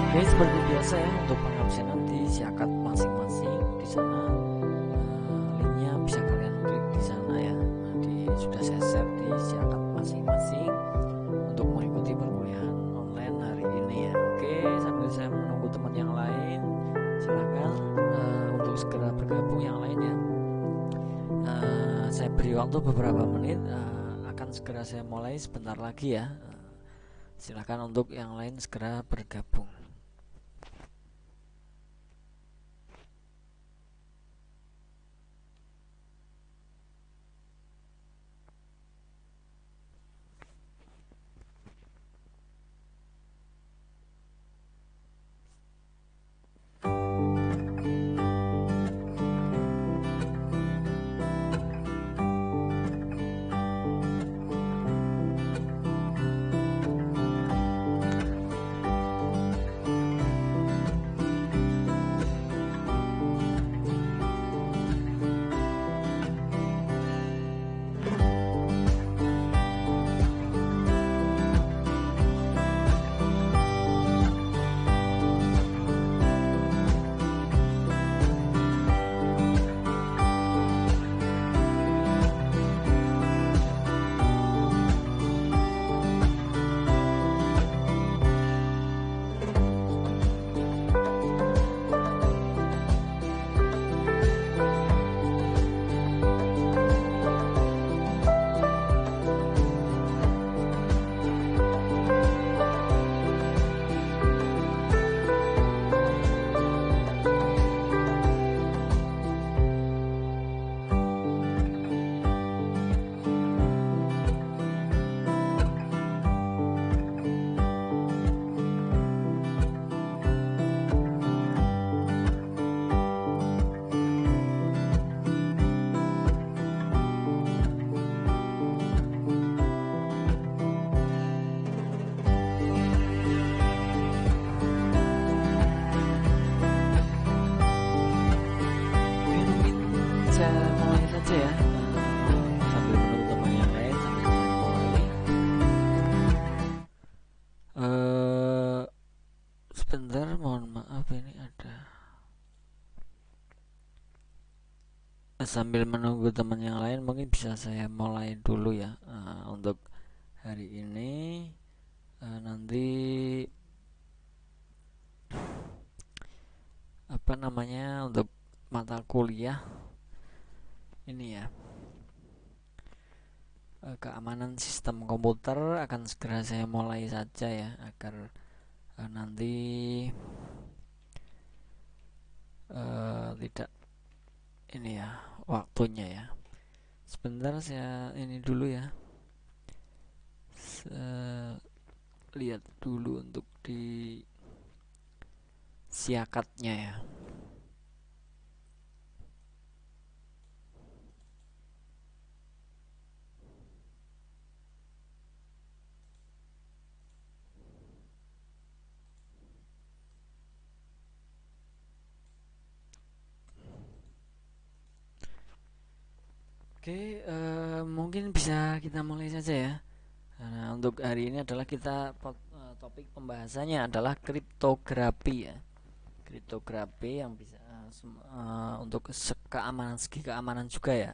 Oke, seperti biasa ya untuk pengabsenan di siakat masing-masing di sana, linknya bisa kalian klik di sana ya. Sudah saya share di siakat masing-masing untuk mengikuti perkuliahan online hari ini ya. Oke, sambil saya menunggu teman yang lain, silakan untuk segera bergabung yang lain ya. Saya beri waktu beberapa menit, akan segera saya mulai sebentar lagi ya. Silakan untuk yang lain segera bergabung. Saya mulai saja ya, sambil menunggu teman yang lain sambil saya mulai. Sebentar, mohon maaf ini ada. Sambil menunggu teman yang lain mungkin bisa saya mulai dulu ya. Untuk hari ini nanti apa namanya untuk mata kuliah ini ya, keamanan sistem komputer akan segera saya mulai saja ya, agar nanti tidak ini ya waktunya ya. Sebentar saya ini dulu ya, lihat dulu untuk di siakatnya ya. Oke, mungkin bisa kita mulai saja ya. Nah, untuk hari ini adalah topik pembahasannya adalah kriptografi ya. Kriptografi yang bisa untuk segi keamanan juga ya.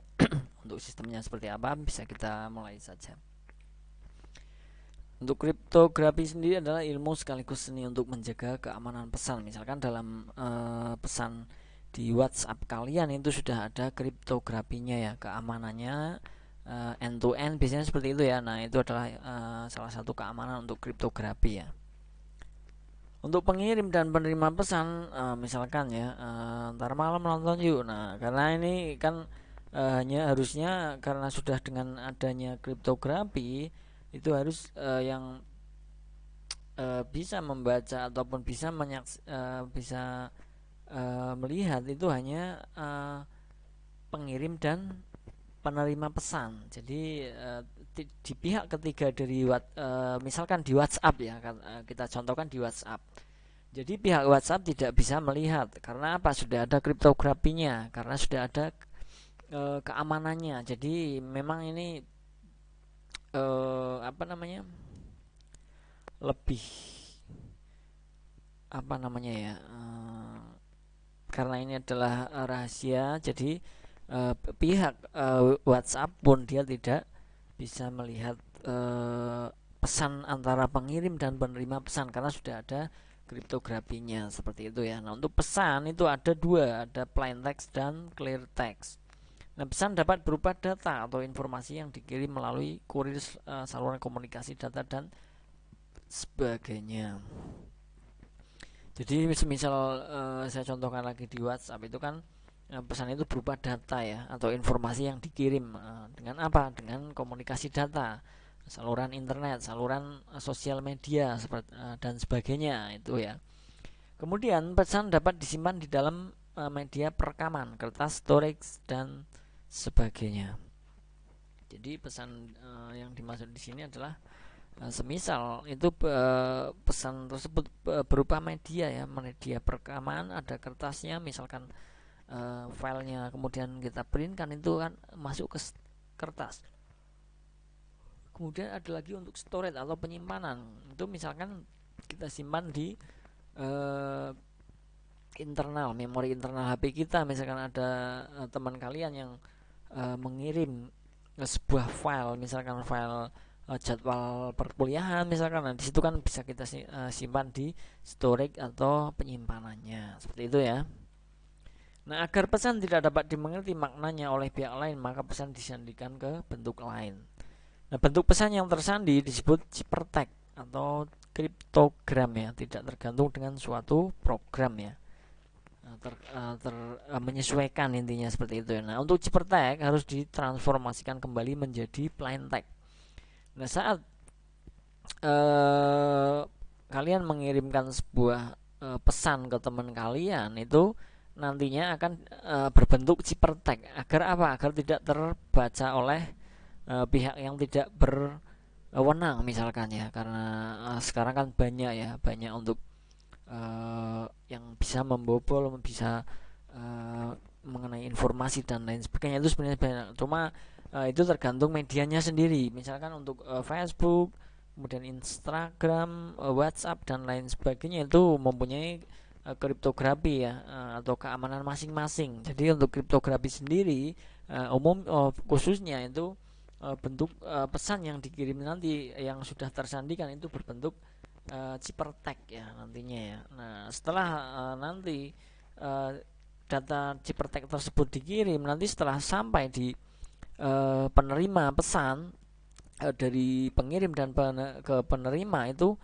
Untuk sistemnya seperti apa bisa kita mulai saja. Untuk kriptografi sendiri adalah ilmu sekaligus seni untuk menjaga keamanan pesan. Misalkan dalam pesan di WhatsApp kalian itu sudah ada kriptografinya ya, keamanannya end to end biasanya seperti itu ya. Nah, itu adalah salah satu keamanan untuk kriptografi ya. Untuk pengirim dan penerima pesan, misalkan ya, ntar malam nonton yuk. Nah, karena ini kan hanya harusnya karena sudah dengan adanya kriptografi itu harus yang bisa membaca ataupun bisa melihat itu hanya pengirim dan penerima pesan. Jadi di pihak ketiga dari misalkan di WhatsApp ya, kita contohkan di WhatsApp. Jadi pihak WhatsApp tidak bisa melihat karena apa? Sudah ada kriptografinya, karena sudah ada keamanannya. Jadi memang ini apa namanya? Lebih apa namanya ya, karena ini adalah rahasia, jadi pihak WhatsApp pun dia tidak bisa melihat pesan antara pengirim dan penerima pesan karena sudah ada kriptografinya seperti itu ya. Nah, untuk pesan itu ada dua, ada plain text dan clear text. Nah, pesan dapat berupa data atau informasi yang dikirim melalui kurir, saluran komunikasi data dan sebagainya. Jadi misal saya contohkan lagi di WhatsApp itu kan pesan itu berupa data ya atau informasi yang dikirim dengan apa? Dengan komunikasi data, saluran internet, saluran sosial media dan sebagainya itu ya. Kemudian pesan dapat disimpan di dalam media perekaman, kertas, storage dan sebagainya. Jadi pesan yang dimaksud di sini adalah semisal itu pesan tersebut berupa media ya, media perekaman, ada kertasnya, misalkan filenya kemudian kita print kan itu kan masuk ke kertas. Kemudian ada lagi untuk storage atau penyimpanan, itu misalkan kita simpan di internal, memori internal HP kita. Misalkan ada teman kalian yang mengirim sebuah file, misalkan file jadwal perkuliahan misalkan, nah disitu kan bisa kita simpan di storage atau penyimpanannya seperti itu ya. Nah, agar pesan tidak dapat dimengerti maknanya oleh pihak lain, maka pesan disandikan ke bentuk lain. Nah, bentuk pesan yang tersandi disebut ciphertext atau kriptogram ya, tidak tergantung dengan suatu program ya. Menyesuaikan intinya seperti itu ya. Nah, untuk ciphertext harus ditransformasikan kembali menjadi plain text. Nah, saat kalian mengirimkan sebuah pesan ke teman kalian, itu nantinya akan berbentuk ciphertext. Agar apa? Agar tidak terbaca oleh pihak yang tidak berwenang misalkan ya. Karena sekarang kan banyak untuk yang bisa membobol, bisa mengenai informasi dan lain sebagainya. Itu sebenarnya banyak. Cuma itu tergantung medianya sendiri. Misalkan untuk Facebook, kemudian Instagram, WhatsApp dan lain sebagainya itu mempunyai kriptografi ya, atau keamanan masing-masing. Jadi untuk kriptografi sendiri khususnya itu bentuk pesan yang dikirim nanti yang sudah tersandikan itu berbentuk ciphertext ya nantinya ya. Nah, setelah nanti data ciphertext tersebut dikirim, nanti setelah sampai di penerima pesan, dari pengirim dan ke penerima itu,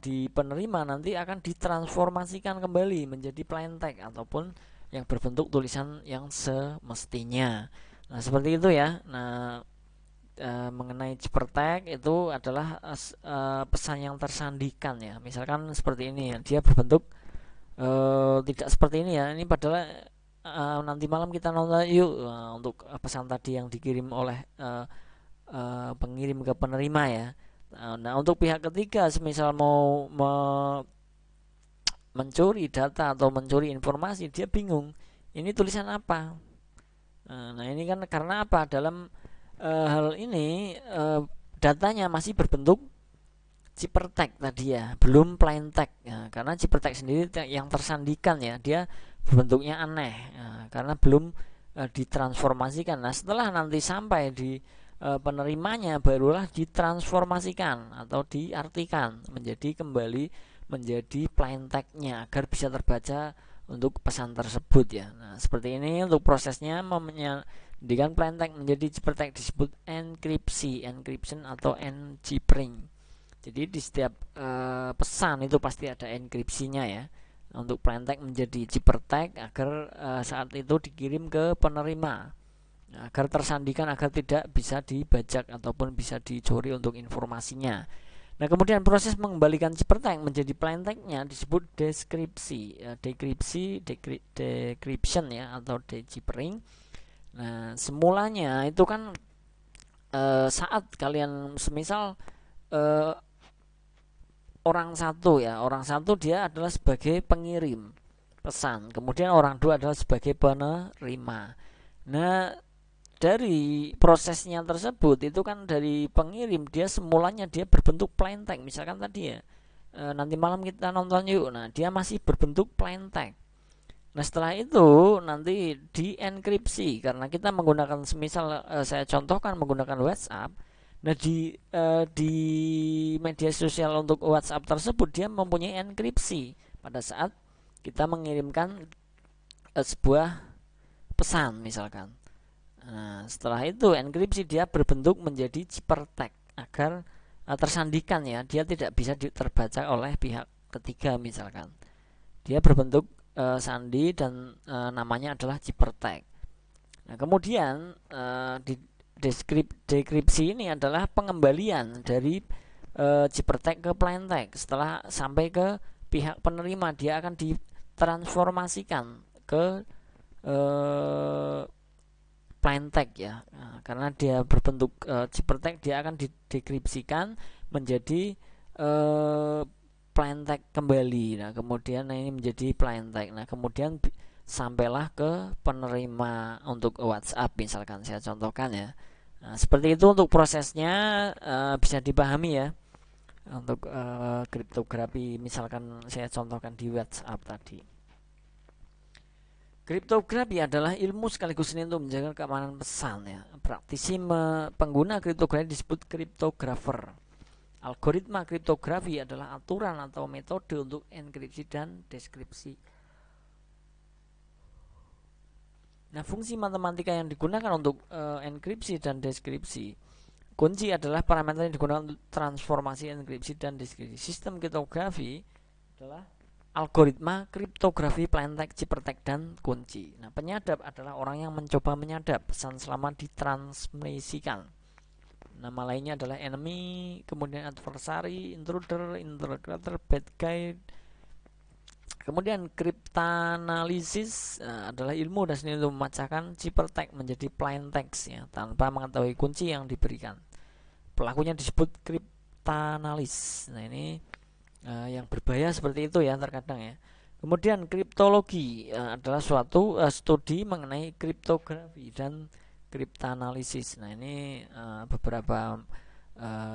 di penerima nanti akan ditransformasikan kembali menjadi plain text ataupun yang berbentuk tulisan yang semestinya. Nah, seperti itu ya. Nah, mengenai ciphertext itu adalah pesan yang tersandikan ya. Misalkan seperti ini ya, dia berbentuk tidak seperti ini ya. Ini padahal nanti malam kita nonton yuk, untuk pesan tadi yang dikirim oleh pengirim ke penerima ya. Nah, untuk pihak ketiga semisal mau mencuri data atau mencuri informasi, dia bingung ini tulisan apa. Nah, ini kan karena apa? Dalam hal ini datanya masih berbentuk ciphertext tadi ya, belum plain text ya, karena ciphertext sendiri yang tersandikan ya, dia bentuknya aneh karena belum ditransformasikan. Nah, setelah nanti sampai di penerimanya barulah ditransformasikan atau diartikan kembali menjadi plain text-nya agar bisa terbaca untuk pesan tersebut ya. Nah, seperti ini untuk prosesnya menjadikan plain text menjadi ciphertext disebut encryption atau encrypting. Jadi di setiap pesan itu pasti ada enkripsinya ya. Untuk plain text menjadi ciphertext agar saat itu dikirim ke penerima, agar tersandikan, agar tidak bisa dibajak ataupun bisa dicuri untuk informasinya. Nah, kemudian proses mengembalikan ciphertext menjadi plain text-nya disebut decryption ya atau deciphering. Nah, semulanya itu kan saat kalian semisal orang satu dia adalah sebagai pengirim pesan, kemudian orang dua adalah sebagai penerima. Nah, dari prosesnya tersebut itu kan dari pengirim dia semulanya dia berbentuk plain text misalkan tadi ya, nanti malam kita nonton yuk. Nah, dia masih berbentuk plain text. Nah, setelah itu nanti dienkripsi karena kita menggunakan, semisal saya contohkan menggunakan WhatsApp. Nah, di media sosial untuk WhatsApp tersebut dia mempunyai enkripsi pada saat kita mengirimkan sebuah pesan misalkan. Nah, setelah itu enkripsi dia berbentuk menjadi ciphertext agar tersandikan ya, dia tidak bisa terbaca oleh pihak ketiga misalkan. Dia berbentuk sandi dan namanya adalah ciphertext. Nah, kemudian di dekripsi ini adalah pengembalian dari ciphertext ke plain text. Setelah sampai ke pihak penerima, dia akan ditransformasikan ke plain text ya. Nah, karena dia berbentuk ciphertext, dia akan didekripsikan menjadi plain text kembali. Nah, kemudian ini menjadi plain text. Nah, kemudian sampailah ke penerima untuk WhatsApp misalkan saya contohkan ya. Nah, seperti itu untuk prosesnya, bisa dipahami ya untuk kriptografi misalkan saya contohkan di WhatsApp tadi. Kriptografi adalah ilmu sekaligus seni untuk menjaga keamanan pesan ya. Praktisi pengguna kriptografi disebut kriptografer. Algoritma kriptografi adalah aturan atau metode untuk enkripsi dan deskripsi. Nah, fungsi matematika yang digunakan untuk enkripsi dan deskripsi. Kunci adalah parameter yang digunakan untuk transformasi enkripsi dan deskripsi. Sistem kriptografi adalah algoritma kriptografi plain text, ciphertext, dan kunci. Nah, penyadap adalah orang yang mencoba menyadap pesan selama ditransmisikan. Nama lainnya adalah enemy, kemudian adversary, intruder, interrogator, bad guy. Kemudian kriptanalisis adalah ilmu dan seni untuk memecahkan ciphertext menjadi plain text ya, tanpa mengetahui kunci yang diberikan. Pelakunya disebut kriptanalis. Nah, ini yang berbahaya seperti itu ya terkadang ya. Kemudian kriptologi adalah suatu studi mengenai kriptografi dan kriptanalisis. Nah, ini beberapa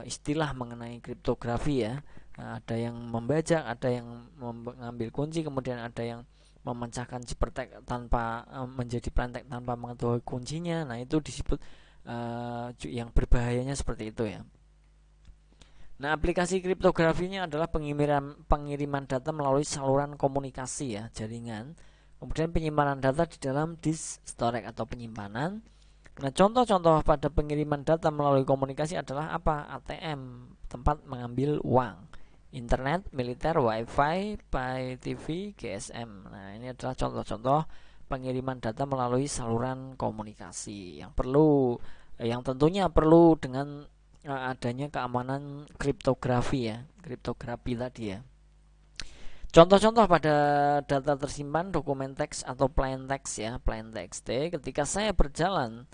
istilah mengenai kriptografi ya. Ada yang membajak, ada yang mengambil kunci, kemudian ada yang memecahkan ciphertext tanpa menjadi plain text tanpa mengetahui kuncinya. Nah, itu disebut yang berbahayanya seperti itu ya. Nah, aplikasi kriptografinya adalah pengiriman data melalui saluran komunikasi ya, jaringan. Kemudian penyimpanan data di dalam disk storage atau penyimpanan. Nah, contoh-contoh pada pengiriman data melalui komunikasi adalah apa? ATM, tempat mengambil uang, internet, militer, wifi, pay TV, GSM. Nah, ini adalah contoh-contoh pengiriman data melalui saluran komunikasi yang tentunya perlu dengan adanya keamanan kriptografi ya, kriptografi tadi ya. Contoh-contoh pada data tersimpan dokumen teks atau plain text ya, plain text. Ketika saya berjalan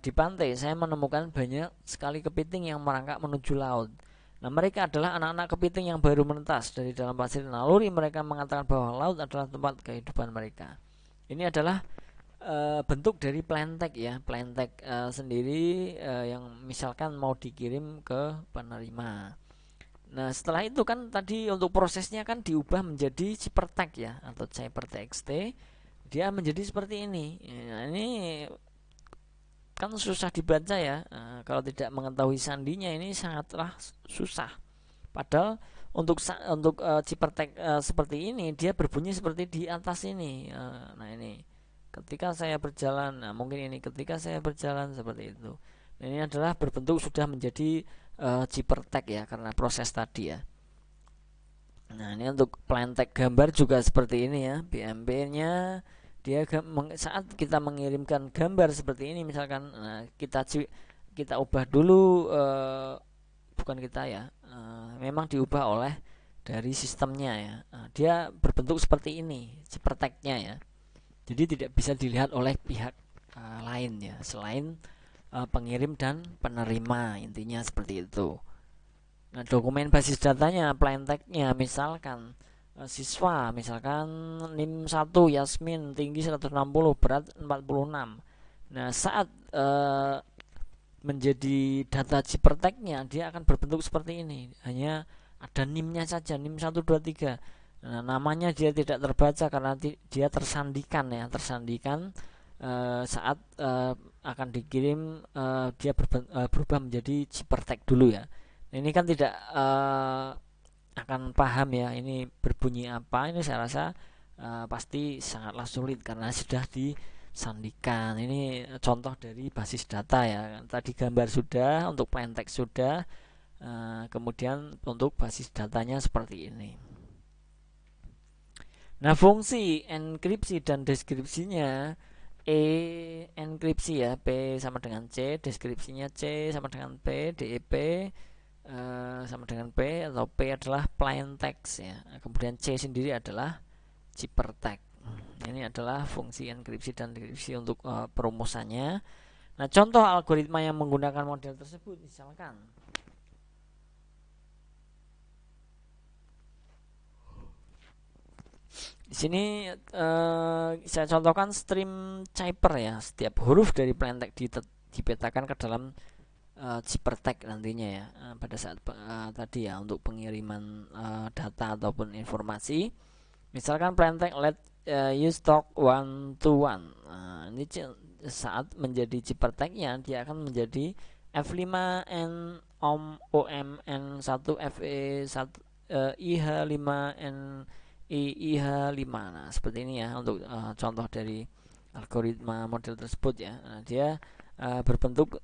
di pantai, saya menemukan banyak sekali kepiting yang merangkak menuju laut. Nah, mereka adalah anak-anak kepiting yang baru menetas dari dalam pasir naluri. Mereka mengatakan bahwa laut adalah tempat kehidupan mereka. Ini adalah bentuk dari plain text ya, plain text sendiri yang misalkan mau dikirim ke penerima. Nah, setelah itu kan tadi untuk prosesnya kan diubah menjadi ciphertext ya, atau ciphertext. Dia menjadi seperti ini. Nah, ini kan susah dibaca ya. Kalau tidak mengetahui sandinya ini sangatlah susah. Padahal untuk ciphertext seperti ini dia berbunyi seperti di atas ini. Nah, ini ketika saya berjalan, nah mungkin ini ketika saya berjalan seperti itu. Nah, ini adalah berbentuk sudah menjadi ciphertext ya, karena proses tadi ya. Nah, ini untuk plain text gambar juga seperti ini ya. BMP-nya dia saat kita mengirimkan gambar seperti ini misalkan, nah, kita ubah dulu, bukan kita ya, memang diubah oleh dari sistemnya ya. Dia berbentuk seperti ini ciphertext-nya ya. Jadi tidak bisa dilihat oleh pihak lain ya, selain pengirim dan penerima, intinya seperti itu. Nah, dokumen basis datanya plain text-nya misalkan siswa misalkan NIM 1 Yasmin, tinggi 160, berat 46. Nah, saat menjadi data ciphertext-nya dia akan berbentuk seperti ini, hanya ada NIM-nya saja, NIM 123. Nah, namanya dia tidak terbaca karena dia tersandikan ya, tersandikan saat akan dikirim, dia berubah menjadi Cipertek dulu ya. Ini kan tidak akan paham ya ini berbunyi apa. Ini saya rasa pasti sangatlah sulit karena sudah disandikan. Ini contoh dari basis data ya. Tadi gambar sudah, untuk plain text sudah, kemudian untuk basis datanya seperti ini. Nah, fungsi enkripsi dan deskripsinya, enkripsi ya, P sama dengan C, deskripsinya C sama dengan P, DEP sama dengan P, atau P adalah plain text ya. Kemudian C sendiri adalah Cipertek. Ini adalah fungsi enkripsi dan deskripsi untuk perumusannya. Nah, contoh algoritma yang menggunakan model tersebut misalkan di sini saya contohkan stream Cipher ya. Setiap huruf dari plain text dipetakan ke dalam Cipertek nantinya ya, pada saat tadi ya, untuk pengiriman data ataupun informasi. Misalkan plain text let use talk 1 to 1. Ini saat menjadi Ciperteknya dia akan menjadi F5N OMN1 FE1 IH5N IH5. Nah, seperti ini ya untuk contoh dari algoritma model tersebut ya. Nah, dia berbentuk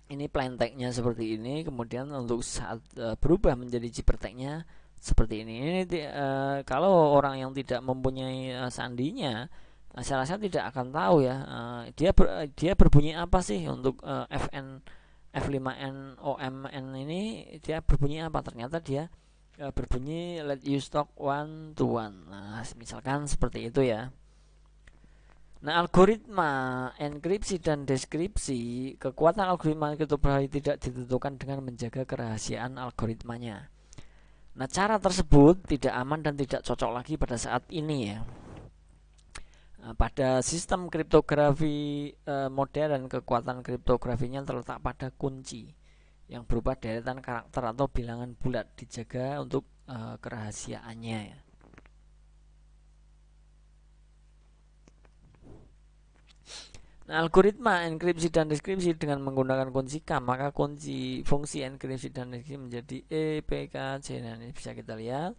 ini plain text-nya seperti ini, kemudian untuk saat berubah menjadi Cipertek-nya seperti ini. Ini kalau orang yang tidak mempunyai sandinya, saya rasa tidak akan tahu ya dia berbunyi apa sih untuk F5N OMN ini, dia berbunyi apa. Ternyata dia berbunyi let use talk 1 to 1. Nah, misalkan seperti itu ya. Nah, algoritma enkripsi dan deskripsi, kekuatan algoritma kriptografi tidak ditentukan dengan menjaga kerahasiaan algoritmanya. Nah, cara tersebut tidak aman dan tidak cocok lagi pada saat ini ya. Pada sistem kriptografi modern, kekuatan kriptografinya terletak pada kunci yang berupa deretan karakter atau bilangan bulat, dijaga untuk kerahasiaannya ya. Nah, algoritma enkripsi dan deskripsi dengan menggunakan kunci K, maka kunci fungsi enkripsi dan deskripsi menjadi E, P, K, C. Nah, ini bisa kita lihat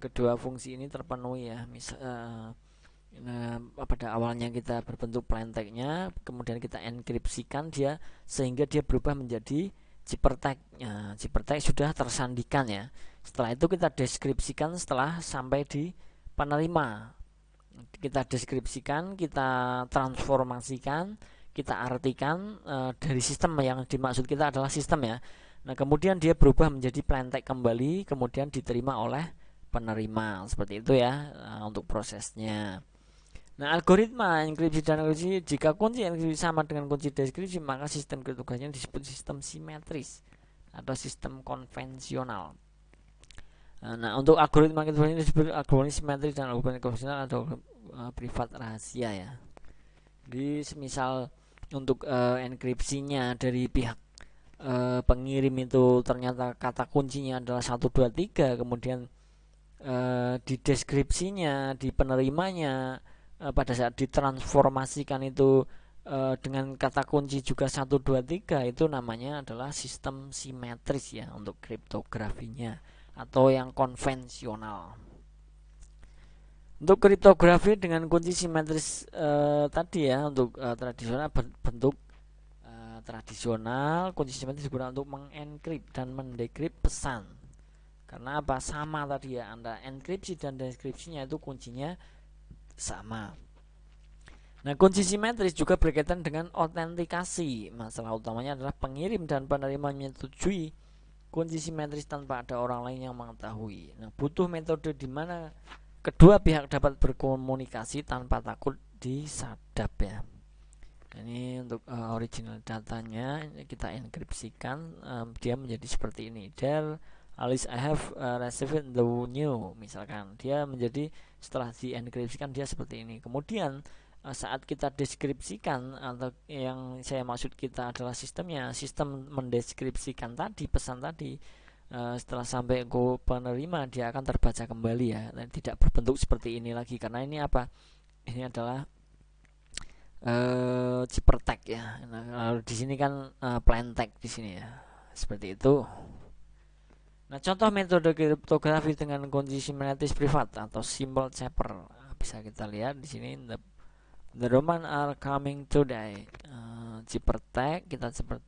kedua fungsi ini terpenuhi ya. Pada awalnya kita berbentuk plain text-nya, kemudian kita enkripsikan dia sehingga dia berubah menjadi Cipertek. Cipertek sudah tersandikan ya. Setelah itu kita deskripsikan setelah sampai di penerima. Kita deskripsikan, kita transformasikan, kita artikan dari sistem yang dimaksud kita adalah sistem ya. Nah, kemudian dia berubah menjadi plain text kembali, kemudian diterima oleh penerima. Seperti itu ya untuk prosesnya. Nah, algoritma enkripsi dan deskripsi, jika kunci enkripsi sama dengan kunci deskripsi, maka sistem kriptografinya disebut sistem simetris atau sistem konvensional. Nah, untuk algoritma kriptografi ini disebut algoritma simetris dan algoritma konvensional atau privat rahasia ya. Jadi semisal untuk enkripsinya dari pihak pengirim itu ternyata kata kuncinya adalah 123, kemudian di deskripsinya, di penerimanya pada saat ditransformasikan itu dengan kata kunci juga 123, itu namanya adalah sistem simetris ya untuk kriptografinya atau yang konvensional. Untuk kriptografi dengan kunci simetris tadi ya, untuk tradisional bentuk tradisional, kunci simetris digunakan untuk mengenkrip dan mendekrip pesan. Karena apa? Sama tadi ya, antara enkripsi dan deskripsinya itu kuncinya sama. Nah, kunci simetris juga berkaitan dengan autentikasi. Masalah utamanya adalah pengirim dan penerima menyetujui kunci simetris tanpa ada orang lain yang mengetahui. Nah, butuh metode di mana kedua pihak dapat berkomunikasi tanpa takut disadap ya. Ini untuk original datanya kita enkripsikan, dia menjadi seperti ini. There Alice I have received the new, misalkan dia menjadi setelah dienkripsikan dia seperti ini. Kemudian saat kita deskripsikan, atau yang saya maksud kita adalah sistemnya, sistem mendeskripsikan tadi pesan tadi, setelah sampai ke penerima dia akan terbaca kembali ya, dan tidak berbentuk seperti ini lagi, karena ini apa, ini adalah zipper tag ya. Nah, di sini kan plain tag di sini ya, seperti itu. Nah, contoh metode kriptografi dengan kunci simultaneous privat atau symbol cipher bisa kita lihat di sini. The Roman are coming today. Zipper tag kita seperti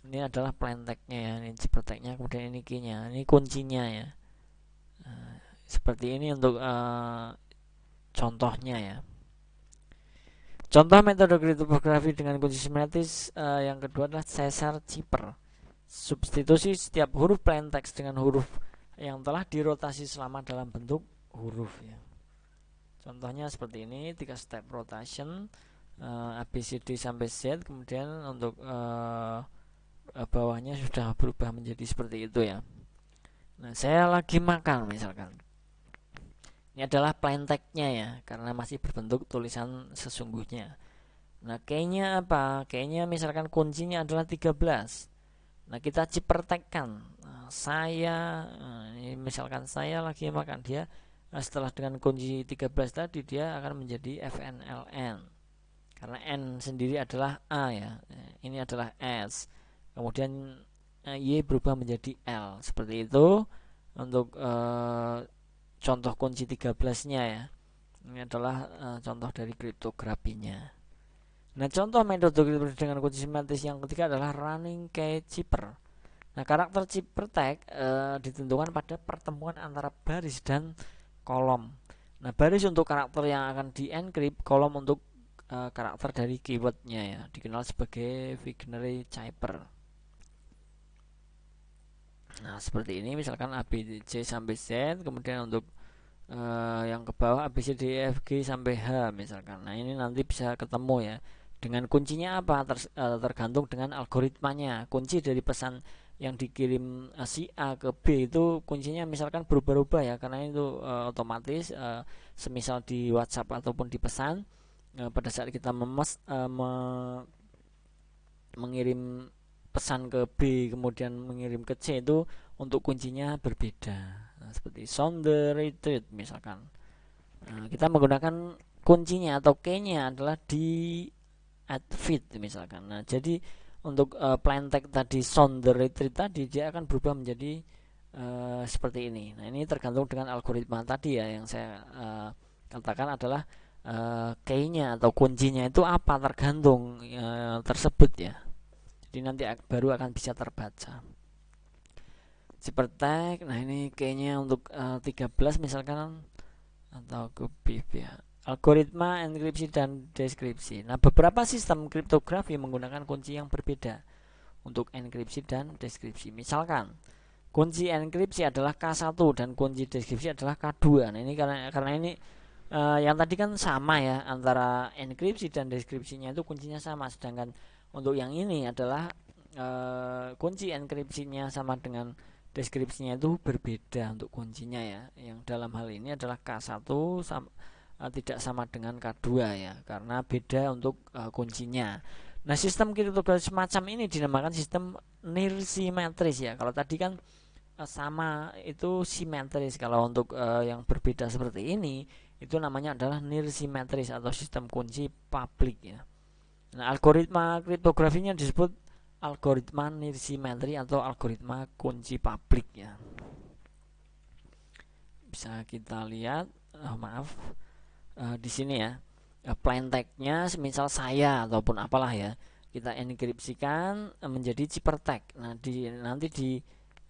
ini adalah plain tagnya ya, ini zipper tagnya, kemudian ini keynya, ini kuncinya ya. Seperti ini untuk contohnya ya. Contoh metode kriptografi dengan kunci simultaneous yang kedua adalah Caesar zipper. Substitusi setiap huruf plain text dengan huruf yang telah dirotasi selama dalam bentuk huruf ya. Contohnya seperti ini, 3 step rotation, A B C D sampai Z, kemudian untuk bawahnya sudah berubah menjadi seperti itu ya. Nah, saya lagi makan misalkan. Ini adalah plain text-nya ya, karena masih berbentuk tulisan sesungguhnya. Nah, key-nya apa? Key-nya misalkan kuncinya adalah 13. Nah, kita zipper tag-kan. Saya, ini misalkan saya lagi makan, dia setelah dengan kunci 13 tadi dia akan menjadi FNLN, karena N sendiri adalah A ya, ini adalah S, kemudian Y berubah menjadi L, seperti itu untuk contoh kunci 13 nya ya. Ini adalah contoh dari kriptografinya. Nah, contoh metode kriptografi dengan kunci simultaneous yang ketiga adalah running key zipper. Nah, karakter zipper tag ditentukan pada pertemuan antara baris dan kolom. Nah, baris untuk karakter yang akan di encrypt, kolom untuk karakter dari keywordnya ya, dikenal sebagai binary cipher. Nah, seperti ini misalkan A B C sampai Z, kemudian untuk yang ke bawah A B C D E F G sampai H misalkan. Nah, ini nanti bisa ketemu ya. Dengan kuncinya apa? Tergantung dengan algoritmanya. Kunci dari pesan yang dikirim si A ke B itu kuncinya misalkan berubah-ubah ya, karena itu otomatis semisal di WhatsApp ataupun di pesan pada saat kita mengirim pesan ke B kemudian mengirim ke C itu untuk kuncinya berbeda. Nah, seperti sound retreat misalkan. Nah, kita menggunakan kuncinya atau key-nya adalah di add fit misalkan. Nah, jadi untuk plain text tadi sound retreat tadi dia akan berubah menjadi seperti ini. Nah, ini tergantung dengan algoritma tadi ya, yang saya katakan adalah key-nya atau kuncinya itu apa, tergantung tersebut ya. Jadi nanti baru akan bisa terbaca. Zipper tag, nah ini key-nya untuk 13 misalkan, atau ke BIP ya. Algoritma enkripsi dan deskripsi. Nah, beberapa sistem kriptografi menggunakan kunci yang berbeda untuk enkripsi dan deskripsi. Misalkan kunci enkripsi adalah K1 dan kunci deskripsi adalah K2. Nah, ini karena ini yang tadi kan sama ya, antara enkripsi dan deskripsinya itu kuncinya sama, sedangkan untuk yang ini adalah kunci enkripsinya sama dengan deskripsinya itu berbeda untuk kuncinya ya. Yang dalam hal ini adalah K1 tidak sama dengan K2 ya, karena beda untuk kuncinya. Nah, sistem kriptografi semacam ini dinamakan sistem near simetris ya. Kalau tadi kan sama itu simetris, kalau untuk yang berbeda seperti ini itu namanya adalah near simetris atau sistem kunci publik ya. Nah, algoritma kriptografinya disebut algoritma near simetri atau algoritma kunci publik ya. Bisa kita lihat, di sini ya, plain text-nya semisal saya ataupun apalah ya, kita enkripsikan menjadi zipper tag. Nah, nanti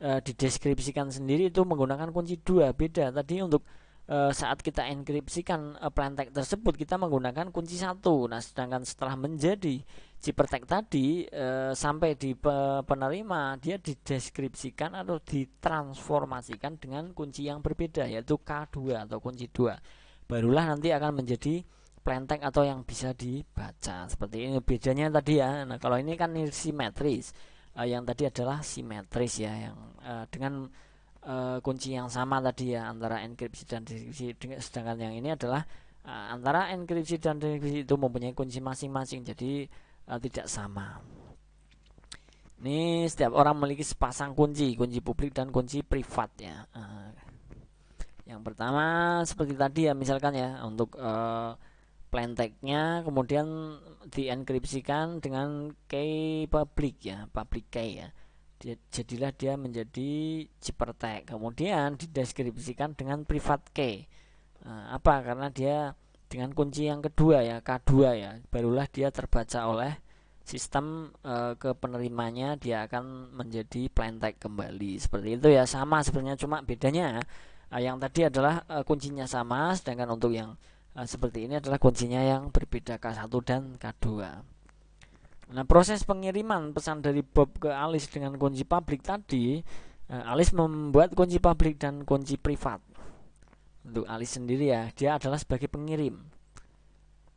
dideskripsikan sendiri itu menggunakan kunci 2, beda. Tadi untuk saat kita enkripsikan plain text tersebut kita menggunakan kunci 1. Nah, sedangkan setelah menjadi zipper tag tadi sampai di penerima, dia dideskripsikan atau ditransformasikan dengan kunci yang berbeda, yaitu K2 atau kunci 2. Barulah nanti akan menjadi plain text atau yang bisa dibaca. Seperti ini bedanya tadi ya. Nah, kalau ini kan simetris, yang tadi adalah simetris ya, yang dengan kunci yang sama tadi ya antara enkripsi dan deskripsi, sedangkan yang ini adalah Antara enkripsi dan dekripsi itu mempunyai kunci masing-masing, jadi tidak sama. Ini setiap orang memiliki sepasang kunci publik dan kunci privat ya. Yang pertama seperti tadi ya, misalkan ya untuk plain text-nya kemudian dienkripsikan dengan key public ya, public key ya. Jadilah dia menjadi ciphertext. Kemudian dideskripsikan dengan private key. Apa? Karena dia dengan kunci yang kedua ya, K2 ya, barulah dia terbaca oleh sistem ke penerimanya, dia akan menjadi plain text kembali. Seperti itu ya, sama sebenarnya, cuma bedanya yang tadi adalah kuncinya sama, sedangkan untuk yang seperti ini adalah kuncinya yang berbeda, K1 dan K2. Nah, proses pengiriman pesan dari Bob ke Alice dengan kunci publik tadi, Alice membuat kunci publik dan kunci privat. Untuk Alice sendiri ya, dia adalah sebagai pengirim.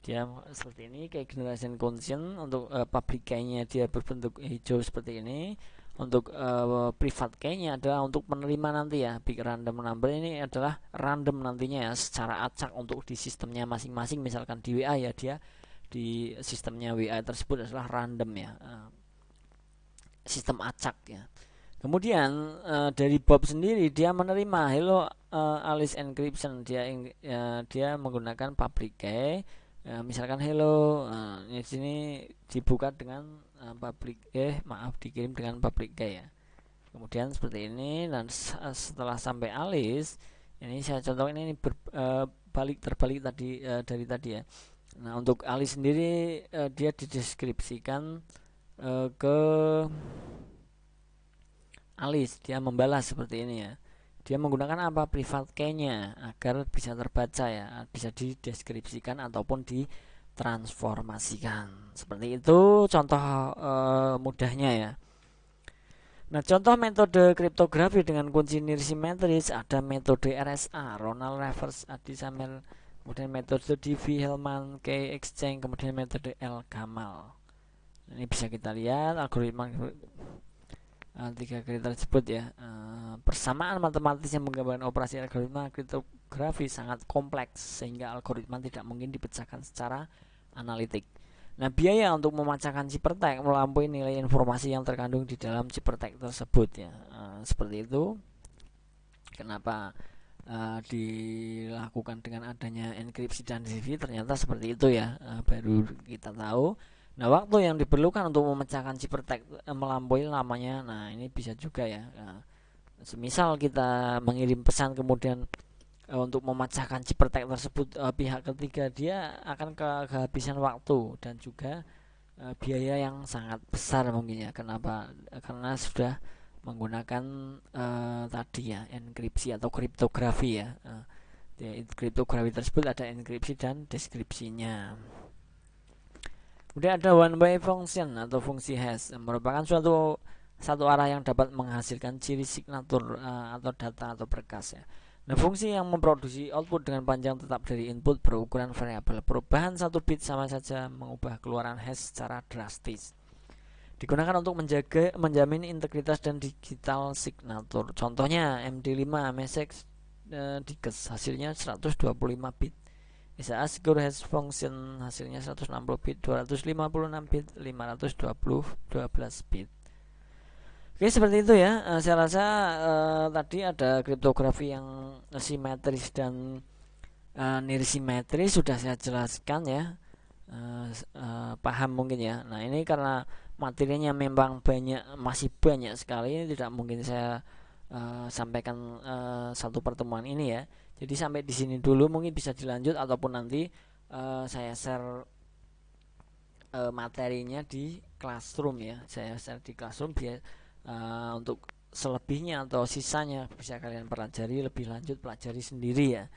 Dia seperti ini, kayak generation constant. Untuk public key-nya dia berbentuk hijau seperti ini. Untuk private key-nya adalah untuk penerima nanti ya, big random number ini adalah random nantinya ya, secara acak untuk di sistemnya masing-masing. Misalkan di WA ya, dia di sistemnya WA tersebut adalah random ya, sistem acak ya. Kemudian dari Bob sendiri dia menerima hello Alice encryption, dia menggunakan public key. Misalkan hello, di sini dibuka dengan dikirim dengan public key ya. Kemudian seperti ini, dan setelah sampai Alice, ini saya contohkan ini terbalik tadi dari tadi ya. Nah, untuk Alice sendiri dia dideskripsikan ke Alice, dia membalas seperti ini ya. Dia menggunakan apa? Private key-nya agar bisa terbaca ya, bisa dideskripsikan ataupun ditransformasikan. Seperti itu contoh mudahnya ya. Nah, contoh metode kriptografi dengan kunci nirsimetris ada metode RSA, Ronald Reverse Addisamer, kemudian metode Diffie-Hellman key exchange, kemudian metode L-Gamal. Ini bisa kita lihat algoritma tiga kriteria tersebut ya. Persamaan matematis yang menggambarkan operasi algoritma kriptografi sangat kompleks sehingga algoritma tidak mungkin dipecahkan secara analitik. Nah, biaya untuk memecahkan ciphertext melampaui nilai informasi yang terkandung di dalam ciphertext tersebut ya. Seperti itu. Kenapa dilakukan dengan adanya enkripsi dan dekripsi, ternyata seperti itu ya, baru kita tahu. Nah, waktu yang diperlukan untuk memecahkan ciphertext melampaui lamanya. Nah, ini bisa juga ya. Semisal kita mengirim pesan kemudian untuk memecahkan ciphertext tersebut pihak ketiga, dia akan kehabisan waktu dan juga biaya yang sangat besar mungkin ya. Kenapa? Karena sudah menggunakan tadi ya, enkripsi atau kriptografi ya. Kriptografi tersebut ada enkripsi dan deskripsinya. Kemudian ada one way function atau fungsi hash, merupakan satu arah yang dapat menghasilkan ciri signatur atau data atau berkas ya. Nah, fungsi yang memproduksi output dengan panjang tetap dari input berukuran variabel. Perubahan satu bit sama saja mengubah keluaran hash secara drastis. Digunakan untuk menjamin integritas dan digital signatur. Contohnya MD5 message digest hasilnya 125 bit. Bisa secure hash function hasilnya 160 bit, 256 bit, 512 bit. Oke, seperti itu ya. Saya rasa tadi ada kriptografi yang simetris dan nirsimetris sudah saya jelaskan ya. Paham mungkin ya. Nah, ini karena materinya memang masih banyak sekali, ini tidak mungkin saya sampaikan satu pertemuan ini ya. Jadi sampai di sini dulu, mungkin bisa dilanjut ataupun nanti saya share materinya di Classroom ya. Saya share di Classroom biar untuk selebihnya atau sisanya bisa kalian pelajari lebih lanjut, pelajari sendiri ya.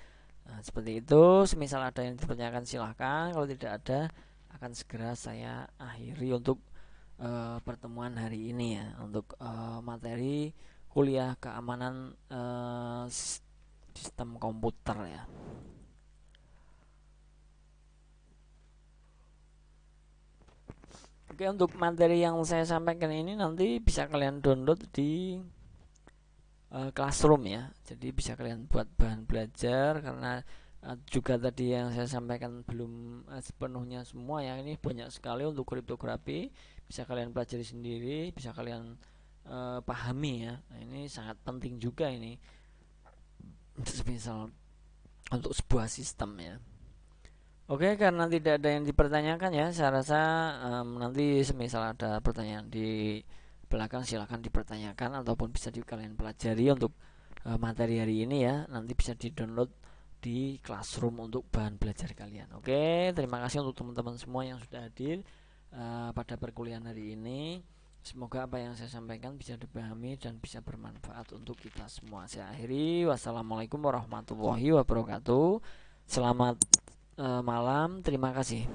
Seperti itu. Semisal ada yang ditanyakan silahkan, kalau tidak ada akan segera saya akhiri untuk pertemuan hari ini ya, untuk materi kuliah keamanan sistem komputer ya. Oke, untuk materi yang saya sampaikan ini nanti bisa kalian download di Classroom ya. Jadi bisa kalian buat bahan belajar, karena Juga tadi yang saya sampaikan belum sepenuhnya semua ya, ini banyak sekali untuk kriptografi, bisa kalian pelajari sendiri, bisa kalian pahami ya. Nah, ini sangat penting juga ini, misal untuk sebuah sistem ya. Oke, karena tidak ada yang dipertanyakan ya, saya rasa nanti semisal ada pertanyaan di belakang silakan dipertanyakan ataupun bisa kalian pelajari untuk materi hari ini ya. Nanti bisa di-download di Classroom untuk bahan belajar kalian. Oke, terima kasih untuk teman-teman semua yang sudah hadir pada perkuliahan hari ini. Semoga apa yang saya sampaikan bisa dipahami dan bisa bermanfaat untuk kita semua. Saya akhiri. Wassalamualaikum warahmatullahi wabarakatuh. Selamat malam, terima kasih.